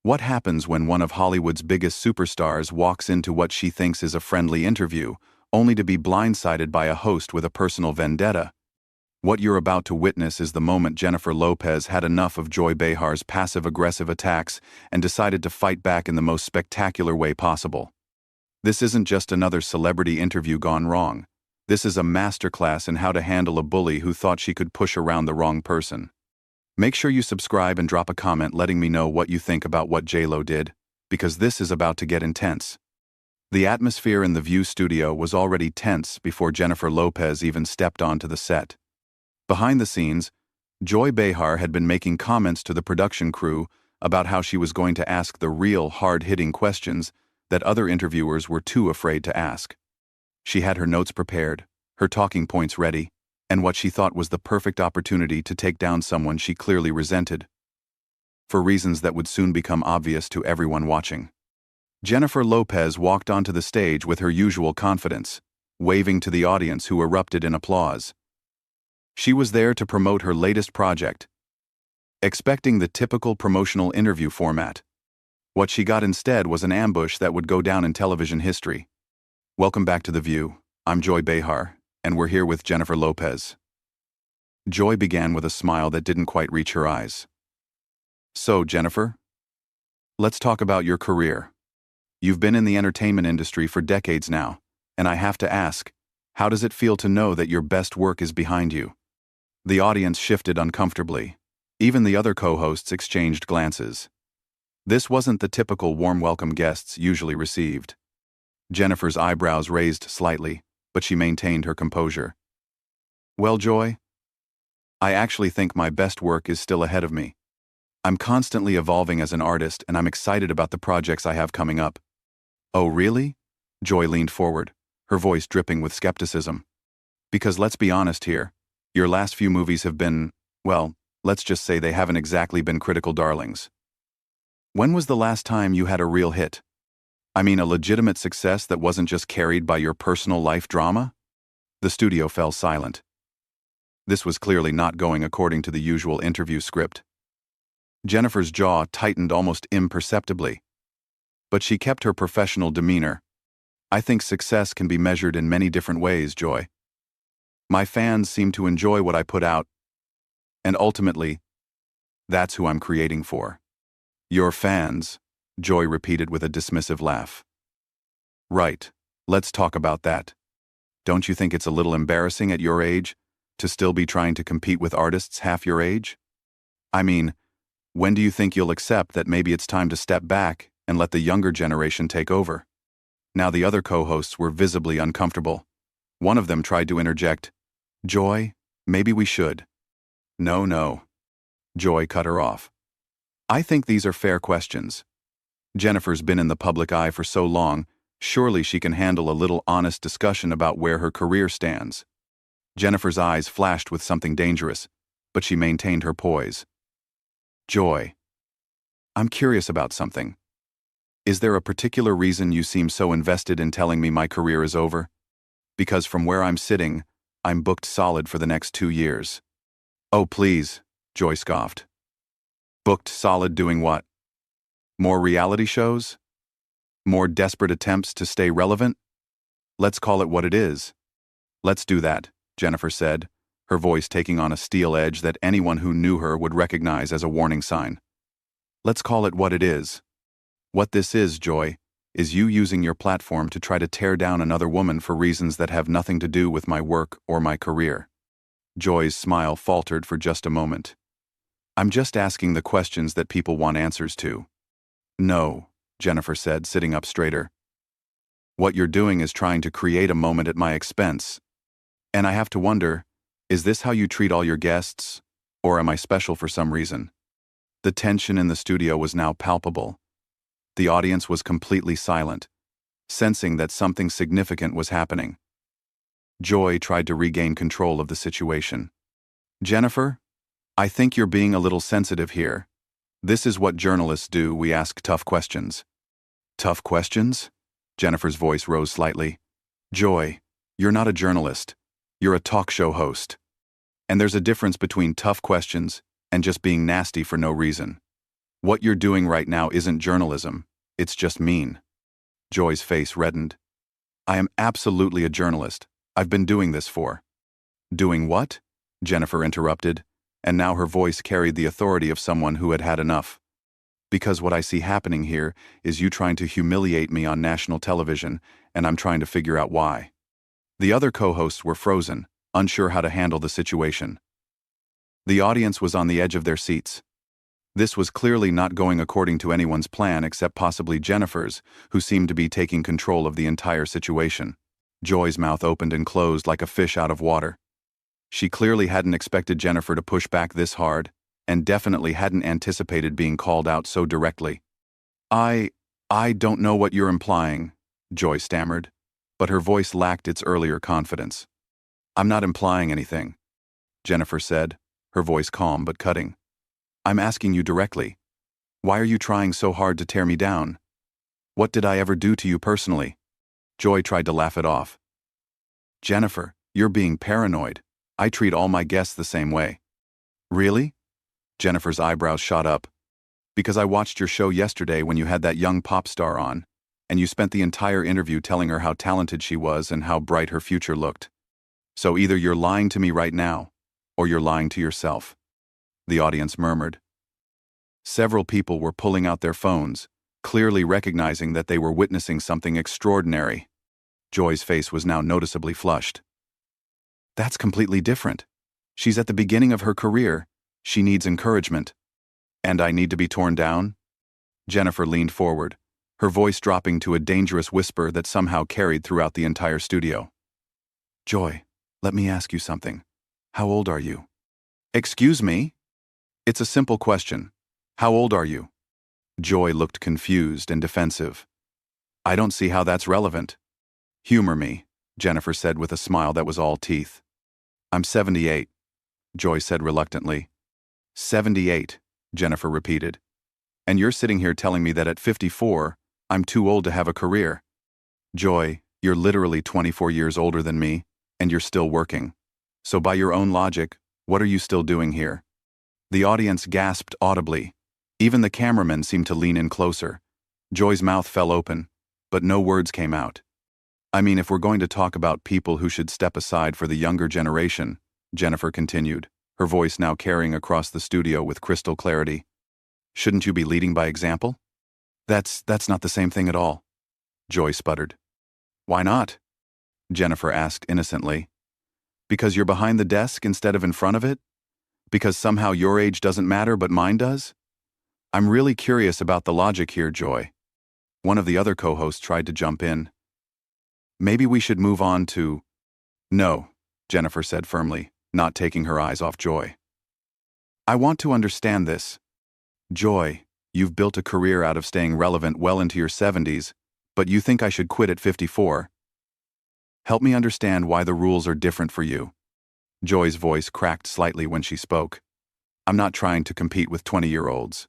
What happens when one of Hollywood's biggest superstars walks into what she thinks is a friendly interview, only to be blindsided by a host with a personal vendetta? What you're about to witness is the moment Jennifer Lopez had enough of Joy Behar's passive-aggressive attacks and decided to fight back in the most spectacular way possible. This isn't just another celebrity interview gone wrong. This is a masterclass in how to handle a bully who thought she could push around the wrong person. Make sure you subscribe and drop a comment letting me know what you think about what J.Lo did, because this is about to get intense. The atmosphere in the View studio was already tense before Jennifer Lopez even stepped onto the set. Behind the scenes, Joy Behar had been making comments to the production crew about how she was going to ask the real hard-hitting questions that other interviewers were too afraid to ask. She had her notes prepared, her talking points ready, and what she thought was the perfect opportunity to take down someone she clearly resented, for reasons that would soon become obvious to everyone watching. Jennifer Lopez walked onto the stage with her usual confidence, waving to the audience who erupted in applause. She was there to promote her latest project, expecting the typical promotional interview format. What she got instead was an ambush that would go down in television history. Welcome back to The View. I'm Joy Behar, and we're here with Jennifer Lopez. Joy began with a smile that didn't quite reach her eyes. So, Jennifer, let's talk about your career. You've been in the entertainment industry for decades now, and I have to ask, how does it feel to know that your best work is behind you? The audience shifted uncomfortably. Even the other co-hosts exchanged glances. This wasn't the typical warm welcome guests usually received. Jennifer's eyebrows raised slightly, but she maintained her composure. Well, Joy, I actually think my best work is still ahead of me. I'm constantly evolving as an artist, and I'm excited about the projects I have coming up. Oh, really? Joy leaned forward, her voice dripping with skepticism. Because let's be honest here, your last few movies have been, well, let's just say they haven't exactly been critical darlings. When was the last time you had a real hit? I mean, a legitimate success that wasn't just carried by your personal life drama? The studio fell silent. This was clearly not going according to the usual interview script. Jennifer's jaw tightened almost imperceptibly. But she kept her professional demeanor. I think success can be measured in many different ways, Joy. My fans seem to enjoy what I put out, and ultimately, that's who I'm creating for. Your fans, Joy repeated with a dismissive laugh. Right, let's talk about that. Don't you think it's a little embarrassing at your age to still be trying to compete with artists half your age? I mean, when do you think you'll accept that maybe it's time to step back and let the younger generation take over? Now the other co-hosts were visibly uncomfortable. One of them tried to interject, Joy, maybe we should. No. Joy cut her off. I think these are fair questions. Jennifer's been in the public eye for so long, surely she can handle a little honest discussion about where her career stands. Jennifer's eyes flashed with something dangerous, but she maintained her poise. Joy, I'm curious about something. Is there a particular reason you seem so invested in telling me my career is over? Because from where I'm sitting, I'm booked solid for the next 2 years. Oh, please, Joy scoffed. Booked solid doing what? More reality shows? More desperate attempts to stay relevant? Let's call it what it is. Let's do that, Jennifer said, her voice taking on a steel edge that anyone who knew her would recognize as a warning sign. Let's call it what it is. What this is, Joy, is you using your platform to try to tear down another woman for reasons that have nothing to do with my work or my career. Joy's smile faltered for just a moment. I'm just asking the questions that people want answers to. No, Jennifer said, sitting up straighter. What you're doing is trying to create a moment at my expense. And I have to wonder, is this how you treat all your guests? Or am I special for some reason? The tension in the studio was now palpable. The audience was completely silent, sensing that something significant was happening. Joy tried to regain control of the situation. Jennifer, I think you're being a little sensitive here. This is what journalists do, we ask tough questions. Tough questions? Jennifer's voice rose slightly. Joy, you're not a journalist. You're a talk show host. And there's a difference between tough questions and just being nasty for no reason. What you're doing right now isn't journalism. It's just mean. Joy's face reddened. I am absolutely a journalist. I've been doing this for. Doing what? Jennifer interrupted, and now her voice carried the authority of someone who had had enough. Because what I see happening here is you trying to humiliate me on national television, and I'm trying to figure out why. The other co-hosts were frozen, unsure how to handle the situation. The audience was on the edge of their seats. This was clearly not going according to anyone's plan except possibly Jennifer's, who seemed to be taking control of the entire situation. Joy's mouth opened and closed like a fish out of water. She clearly hadn't expected Jennifer to push back this hard, and definitely hadn't anticipated being called out so directly. I don't know what you're implying, Joy stammered, but her voice lacked its earlier confidence. I'm not implying anything, Jennifer said, her voice calm but cutting. I'm asking you directly. Why are you trying so hard to tear me down? What did I ever do to you personally? Joy tried to laugh it off. Jennifer, you're being paranoid. I treat all my guests the same way. Really? Jennifer's eyebrows shot up. Because I watched your show yesterday when you had that young pop star on, and you spent the entire interview telling her how talented she was and how bright her future looked. So either you're lying to me right now, or you're lying to yourself. The audience murmured. Several people were pulling out their phones, clearly recognizing that they were witnessing something extraordinary. Joy's face was now noticeably flushed. That's completely different. She's at the beginning of her career. She needs encouragement. And I need to be torn down? Jennifer leaned forward, her voice dropping to a dangerous whisper that somehow carried throughout the entire studio. Joy, let me ask you something. How old are you? Excuse me? It's a simple question. How old are you? Joy looked confused and defensive. I don't see how that's relevant. Humor me, Jennifer said with a smile that was all teeth. I'm 78, Joy said reluctantly. 78, Jennifer repeated. And you're sitting here telling me that at 54, I'm too old to have a career. Joy, you're literally 24 years older than me, and you're still working. So by your own logic, what are you still doing here? The audience gasped audibly. Even the cameraman seemed to lean in closer. Joy's mouth fell open, but no words came out. I mean, if we're going to talk about people who should step aside for the younger generation, Jennifer continued, her voice now carrying across the studio with crystal clarity. Shouldn't you be leading by example? That's not the same thing at all, Joy sputtered. Why not? Jennifer asked innocently. Because you're behind the desk instead of in front of it? Because somehow your age doesn't matter but mine does? I'm really curious about the logic here, Joy. One of the other co-hosts tried to jump in. Maybe we should move on to... No, Jennifer said firmly, not taking her eyes off Joy. I want to understand this. Joy, you've built a career out of staying relevant well into your 70s, but you think I should quit at 54? Help me understand why the rules are different for you. Joy's voice cracked slightly when she spoke. I'm not trying to compete with 20-year-olds.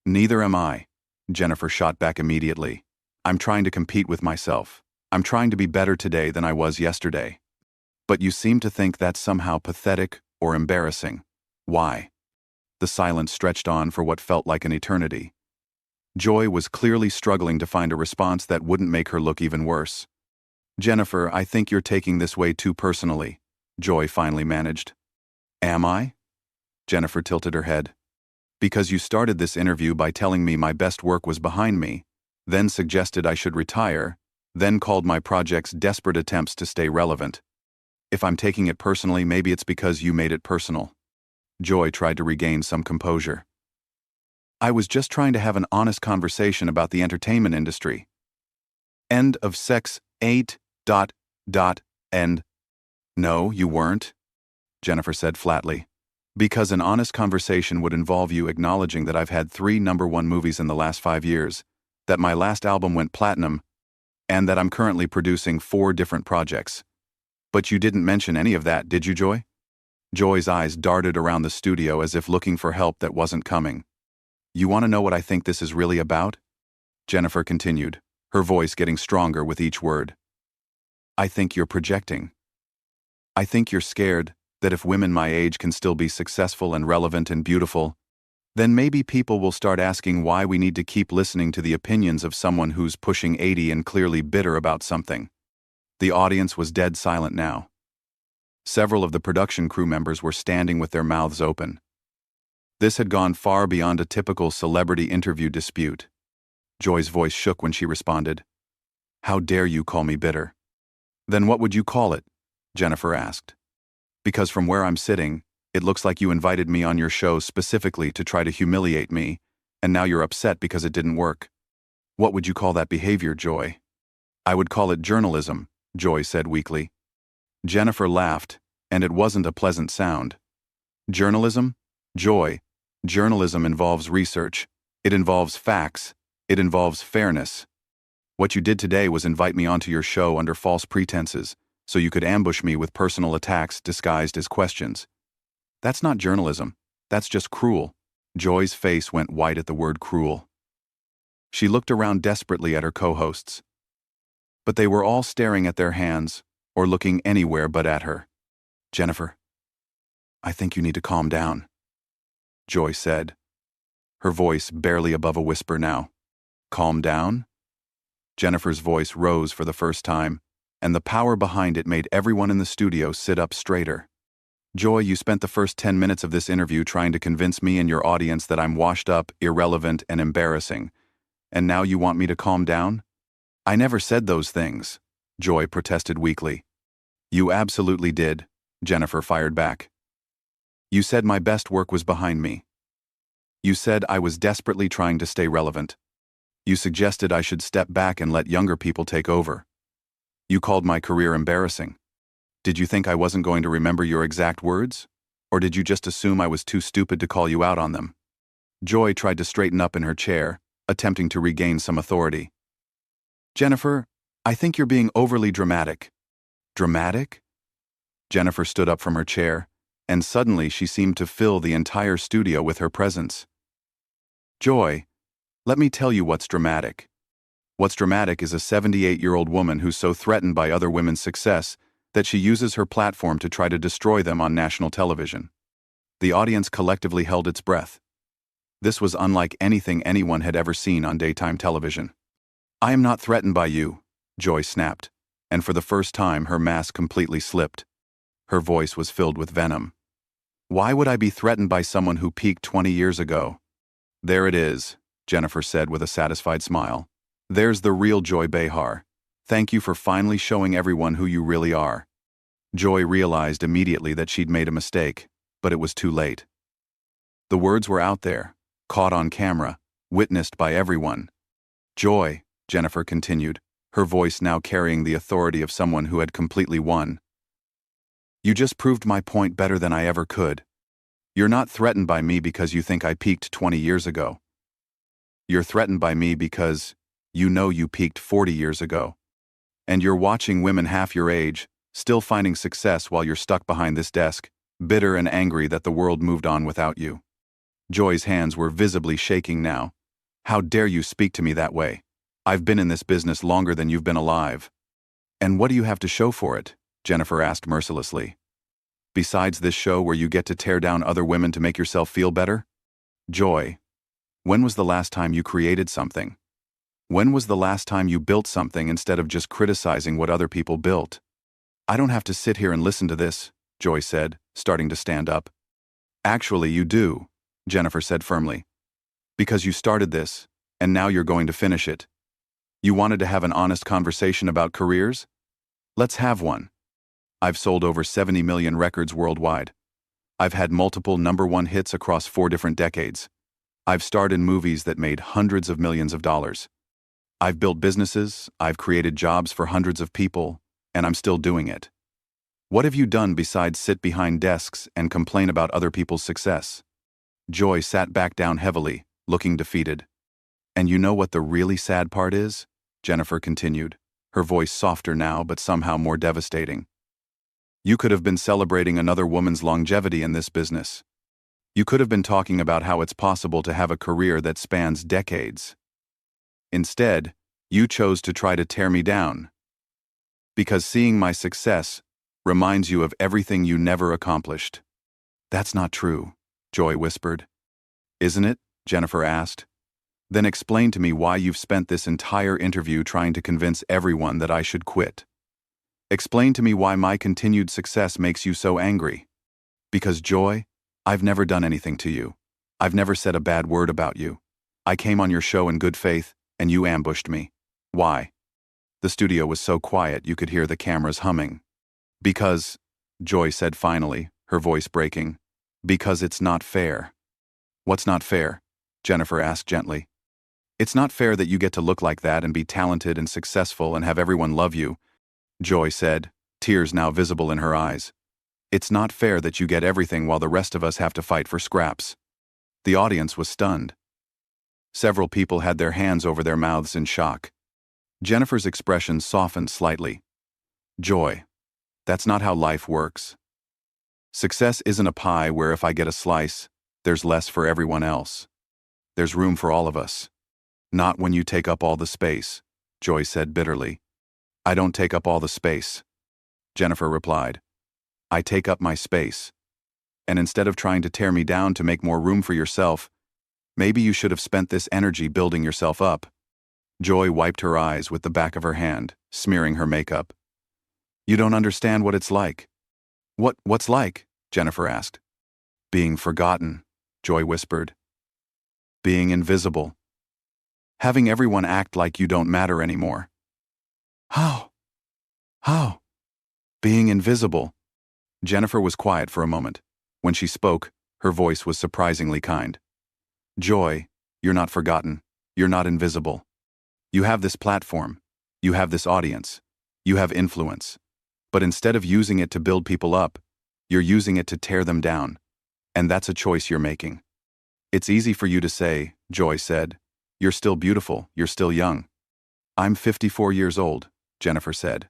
Neither am I, Jennifer shot back immediately. I'm trying to compete with myself. I'm trying to be better today than I was yesterday. But you seem to think that's somehow pathetic or embarrassing. Why? The silence stretched on for what felt like an eternity. Joy was clearly struggling to find a response that wouldn't make her look even worse. Jennifer, I think you're taking this way too personally, Joy finally managed. Am I? Jennifer tilted her head. Because you started this interview by telling me my best work was behind me, then suggested I should retire, then called my projects desperate attempts to stay relevant. If I'm taking it personally, maybe it's because you made it personal. Joy tried to regain some composure. I was just trying to have an honest conversation about the entertainment industry. End of sex 8. End. No, you weren't, Jennifer said flatly. Because an honest conversation would involve you acknowledging that I've had 3 #1 movies in the last 5 years, that my last album went platinum, and that I'm currently producing 4 different projects. But you didn't mention any of that, did you, Joy? Joy's eyes darted around the studio as if looking for help that wasn't coming. You want to know what I think this is really about? Jennifer continued, her voice getting stronger with each word. I think you're projecting. I think you're scared that if women my age can still be successful and relevant and beautiful, Then maybe people will start asking why we need to keep listening to the opinions of someone who's pushing 80 and clearly bitter about something. The audience was dead silent now. Several of the production crew members were standing with their mouths open. This had gone far beyond a typical celebrity interview dispute. Joy's voice shook when she responded. "How dare you call me bitter?" "Then what would you call it?" Jennifer asked. "Because from where I'm sitting, it looks like you invited me on your show specifically to try to humiliate me, and now you're upset because it didn't work. What would you call that behavior, Joy?" "I would call it journalism," Joy said weakly. Jennifer laughed, and it wasn't a pleasant sound. "Journalism? Joy, journalism involves research. It involves facts. It involves fairness. What you did today was invite me onto your show under false pretenses, so you could ambush me with personal attacks disguised as questions. That's not journalism. That's just cruel." Joy's face went white at the word cruel. She looked around desperately at her co-hosts. But they were all staring at their hands, or looking anywhere but at her. "Jennifer, I think you need to calm down," Joy said, her voice barely above a whisper now. "Calm down?" Jennifer's voice rose for the first time, and the power behind it made everyone in the studio sit up straighter. "Joy, you spent the first 10 minutes of this interview trying to convince me and your audience that I'm washed up, irrelevant, and embarrassing. And now you want me to calm down?" "I never said those things," Joy protested weakly. "You absolutely did," Jennifer fired back. "You said my best work was behind me. You said I was desperately trying to stay relevant. You suggested I should step back and let younger people take over. You called my career embarrassing. Did you think I wasn't going to remember your exact words? Or did you just assume I was too stupid to call you out on them?" Joy tried to straighten up in her chair, attempting to regain some authority. "Jennifer, I think you're being overly dramatic." "Dramatic?" Jennifer stood up from her chair, and suddenly she seemed to fill the entire studio with her presence. "Joy, let me tell you what's dramatic. What's dramatic is a 78-year-old woman who's so threatened by other women's success that she uses her platform to try to destroy them on national television." The audience collectively held its breath. This was unlike anything anyone had ever seen on daytime television. "I am not threatened by you," Joy snapped, and for the first time her mask completely slipped. Her voice was filled with venom. "Why would I be threatened by someone who peaked 20 years ago?" "There it is," Jennifer said with a satisfied smile. "There's the real Joy Behar. Thank you for finally showing everyone who you really are." Joy realized immediately that she'd made a mistake, but it was too late. The words were out there, caught on camera, witnessed by everyone. "Joy," Jennifer continued, her voice now carrying the authority of someone who had completely won. "You just proved my point better than I ever could. You're not threatened by me because you think I peaked 20 years ago. You're threatened by me because you know you peaked 40 years ago. And you're watching women half your age, still finding success while you're stuck behind this desk, bitter and angry that the world moved on without you." Joy's hands were visibly shaking now. "How dare you speak to me that way? I've been in this business longer than you've been alive." "And what do you have to show for it?" Jennifer asked mercilessly. "Besides this show where you get to tear down other women to make yourself feel better?" "Joy, when was the last time you created something? When was the last time you built something instead of just criticizing what other people built?" "I don't have to sit here and listen to this," Joy said, starting to stand up. "Actually, you do," Jennifer said firmly. "Because you started this, and now you're going to finish it. You wanted to have an honest conversation about careers? Let's have one. I've sold over 70 million records worldwide. I've had multiple #1 hits across 4 different decades. I've starred in movies that made hundreds of millions of dollars. I've built businesses, I've created jobs for hundreds of people, and I'm still doing it. What have you done besides sit behind desks and complain about other people's success?" Joy sat back down heavily, looking defeated. "And you know what the really sad part is?" Jennifer continued, her voice softer now but somehow more devastating. "You could have been celebrating another woman's longevity in this business. You could have been talking about how it's possible to have a career that spans decades. Instead, you chose to try to tear me down. Because seeing my success reminds you of everything you never accomplished." "That's not true," Joy whispered. Isn't it? Jennifer asked. Then explain to me why you've spent this entire interview trying to convince everyone that I should quit. Explain to me why my continued success makes you so angry. Because, Joy, I've never done anything to you. I've never said a bad word about you. I came on your show in good faith, and you ambushed me. Why? The studio was so quiet you could hear the cameras humming. Because, Joy said finally, her voice breaking, because it's not fair. What's not fair? Jennifer asked gently. It's not fair that you get to look like that and be talented and successful and have everyone love you, Joy said, tears now visible in her eyes. It's not fair that you get everything while the rest of us have to fight for scraps. The audience was stunned. Several people had their hands over their mouths in shock. Jennifer's expression softened slightly. Joy, that's not how life works. Success isn't a pie where if I get a slice, there's less for everyone else. There's room for all of us. Not when you take up all the space, Joy said bitterly. I don't take up all the space, Jennifer replied. I take up my space. And instead of trying to tear me down to make more room for yourself, maybe you should have spent this energy building yourself up. Joy wiped her eyes with the back of her hand, smearing her makeup. You don't understand what it's like. What's like? Jennifer asked. Being forgotten, Joy whispered. Being invisible. Having everyone act like you don't matter anymore. How? Being invisible. Jennifer was quiet for a moment. When she spoke, her voice was surprisingly kind. Joy, you're not forgotten. You're not invisible. You have this platform. You have this audience. You have influence. But instead of using it to build people up, you're using it to tear them down. And that's a choice you're making. It's easy for you to say, Joy said. You're still beautiful, you're still young. I'm 54 years old, Jennifer said.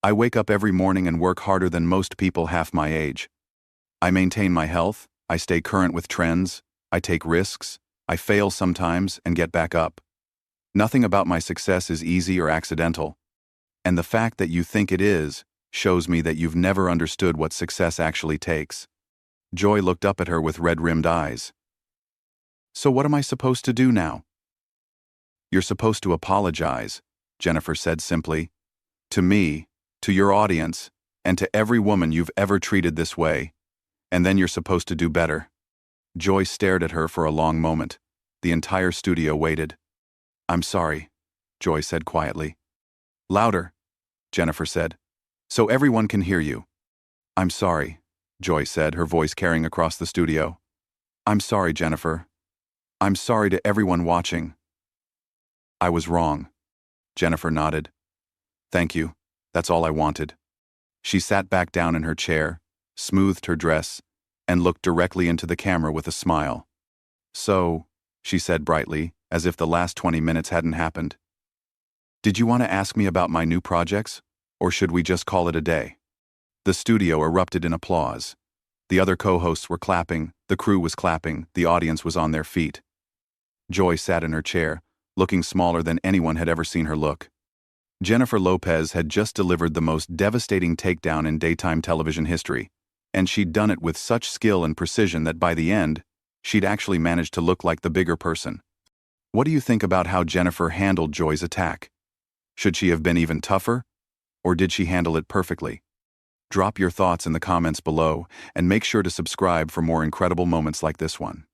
I wake up every morning and work harder than most people half my age. I maintain my health, I stay current with trends, I take risks, I fail sometimes and get back up. Nothing about my success is easy or accidental. And the fact that you think it is shows me that you've never understood what success actually takes. Joy looked up at her with red-rimmed eyes. So what am I supposed to do now? You're supposed to apologize, Jennifer said simply. To me, to your audience, and to every woman you've ever treated this way. And then you're supposed to do better. Joy stared at her for a long moment. The entire studio waited. I'm sorry, Joy said quietly. Louder, Jennifer said, so everyone can hear you. I'm sorry, Joy said, her voice carrying across the studio. I'm sorry, Jennifer. I'm sorry to everyone watching. I was wrong. Jennifer nodded. Thank you. That's all I wanted. She sat back down in her chair, smoothed her dress, and looked directly into the camera with a smile. So, she said brightly, as if the last 20 minutes hadn't happened. Did you want to ask me about my new projects, or should we just call it a day? The studio erupted in applause. The other co-hosts were clapping, the crew was clapping, the audience was on their feet. Joy sat in her chair, looking smaller than anyone had ever seen her look. Jennifer Lopez had just delivered the most devastating takedown in daytime television history, and she'd done it with such skill and precision that by the end, she'd actually managed to look like the bigger person. What do you think about how Jennifer handled Joy's attack? Should she have been even tougher, or did she handle it perfectly? Drop your thoughts in the comments below, and make sure to subscribe for more incredible moments like this one.